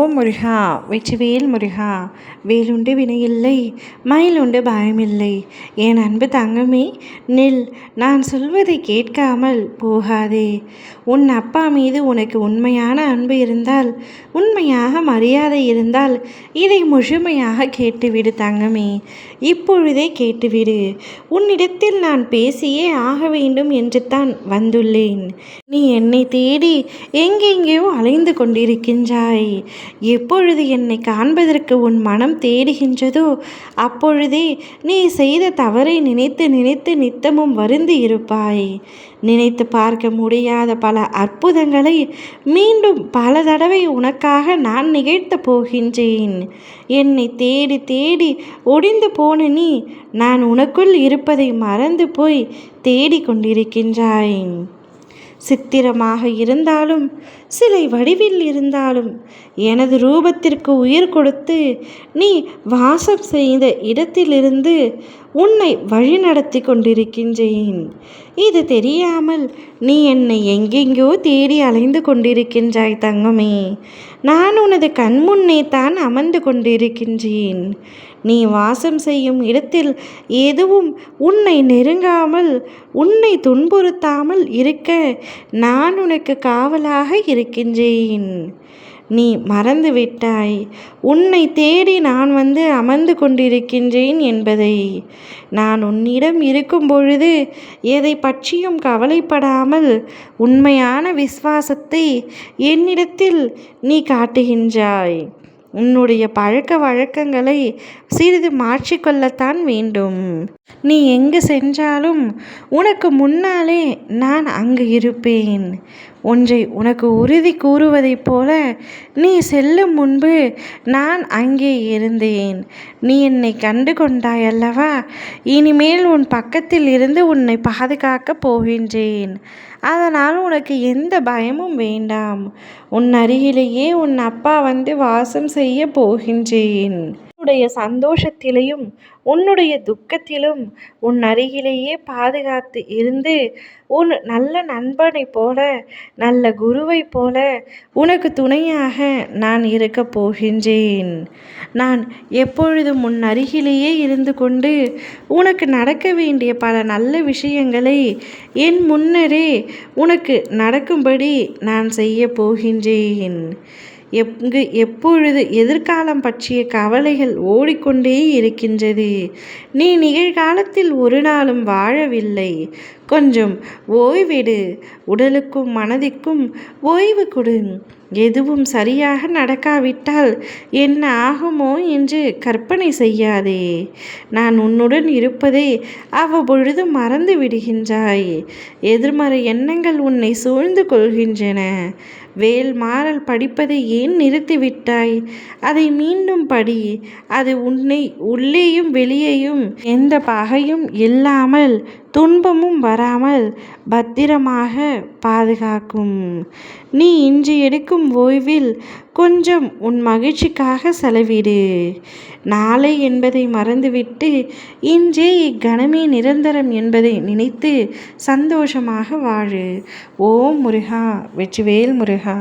ஓம் முருகா வெற்றிவேல் முருகா. வேலுண்டு வினையில்லை, மயிலுண்டு பயமில்லை. என் அன்பு தங்கமே நில், நான் சொல்வதை கேட்காமல் போகாதே. உன் அப்பா மீது உனக்கு உண்மையான அன்பு இருந்தால், உண்மையாக மரியாதை இருந்தால், இதை முழுமையாக கேட்டுவிடு தங்கமே. இப்பொழுதே கேட்டுவிடு. உன்னிடத்தில் நான் பேசியே ஆக வேண்டும் என்று தான் வந்துள்ளேன். நீ என்னை தேடி எங்கெங்கேயோ அலைந்து கொண்டிருக்கின்றாய். எப்பொழுது என்னை காண்பதற்கு உன் மனம் தேடுகின்றதோ அப்பொழுதே நீ செய்த தவறை நினைத்து நினைத்து நித்தமும் வருந்தி இருப்பாய். நினைத்து பார்க்க முடியாத பல அற்புதங்களை மீண்டும் பல தடவை உனக்காக நான் நிகழ்த்தப் போகின்றேன். என்னை தேடி தேடி ஒடிந்து போன நீ நான் உனக்குள் இருப்பதை மறந்து போய் தேடிக்கொண்டிருக்கின்றாய். சித்திரமாக இருந்தாலும் சிலை வடிவில் இருந்தாலும் எனது ரூபத்திற்கு உயிர் கொடுத்து நீ வாசம் செய்த இடத்திலிருந்து உன்னை வழிநடத்தி கொண்டிருக்கின்றேன். இது தெரியாமல் நீ என்னை எங்கெங்கோ தேடி அலைந்து கொண்டிருக்கின்றாய் தங்கமே. நான் உனது கண்முன்னே தான் அமர்ந்து கொண்டிருக்கின்றேன். நீ வாசம் செய்யும் இடத்தில் எதுவும் உன்னை நெருங்காமல் உன்னை துன்புறுத்தாமல் இருக்க நான் உனக்கு காவலாக இருக்கின்றேன். நீ மறந்து விட்டாய் உன்னை தேடி நான் வந்து அமர்ந்து கொண்டிருக்கின்றேன் என்பதை. நான் உன்னிடம் இருக்கும் பொழுது எதை பற்றியும் கவலைப்படாமல் உண்மையான விசுவாசத்தை என்னிடத்தில் நீ காட்டுகின்றாய். உன்னுடைய பழக்க வழக்கங்களை சிறிது மாற்றிக்கொள்ளத்தான் வேண்டும். நீ எங்கு சென்றாலும் உனக்கு முன்னாலே நான் அங்கு இருப்பேன். ஒன்றை உனக்கு உறுதி கூறுவதைப் போல நீ செல்லும் முன்பு நான் அங்கே இருந்தேன். நீ என்னை கண்டு கொண்டாய் அல்லவா? இனிமேல் உன் பக்கத்தில் இருந்து உன்னை பாதுகாக்கப் போகின்றேன். அதனால் உனக்கு எந்த பயமும் வேண்டாம். உன் அருகிலேயே உன் அப்பா வந்து வாசம் செய்ய போகின்றேன். உன்னுடைய சந்தோஷத்திலையும் உன்னுடைய துக்கத்திலும் உன் அருகிலேயே பாதுகாத்து இருந்து உன் நல்ல நண்பனை போல நல்ல குருவை போல உனக்கு துணையாக நான் இருக்க போகின்றேன். நான் எப்பொழுதும் உன் அருகிலேயே இருந்து கொண்டு உனக்கு நடக்க வேண்டிய பல நல்ல விஷயங்களை என் முன்னரே உனக்கு நடக்கும்படி நான் செய்ய போகின்றேன். எப்பொழுது எதிர்காலம் பற்றிய கவலைகள் ஓடிக்கொண்டே இருக்கின்றது. நீ நிகழ்காலத்தில் ஒரு நாளும் வாழவில்லை. கொஞ்சம் ஓய்வெடு. உடலுக்கும் மனதிற்கும் ஓய்வு கொடு. எதுவும் சரியாக நடக்காவிட்டால் என்ன ஆகுமோ என்று கற்பனை செய்யாதே. நான் உன்னுடன் இருப்பதை அவ்வப்பொழுது மறந்து விடுகின்றாய். எதிர்மறை எண்ணங்கள் உன்னை சூழ்ந்து கொள்கின்றன. வேல் மாறல் படிப்பதை ஏன் நிறுத்திவிட்டாய்? அதை மீண்டும் படி. அது உன்னை உள்ளேயும் வெளியேயும் எந்த பகையும் இல்லாமல் துன்பமும் வராமல் பத்திரமாக பாதுகாக்கும். நீ இன்று எடுக்கும் ஓய்வில் கொஞ்சம் உன் மகிழ்ச்சிக்காக செலவிடு. நாளை என்பதை மறந்துவிட்டு இன்றே இக்கணமே நிரந்தரம் என்பதை நினைத்து சந்தோஷமாக வாழு. ஓம் முருகா வெற்றிவேல் முருகா.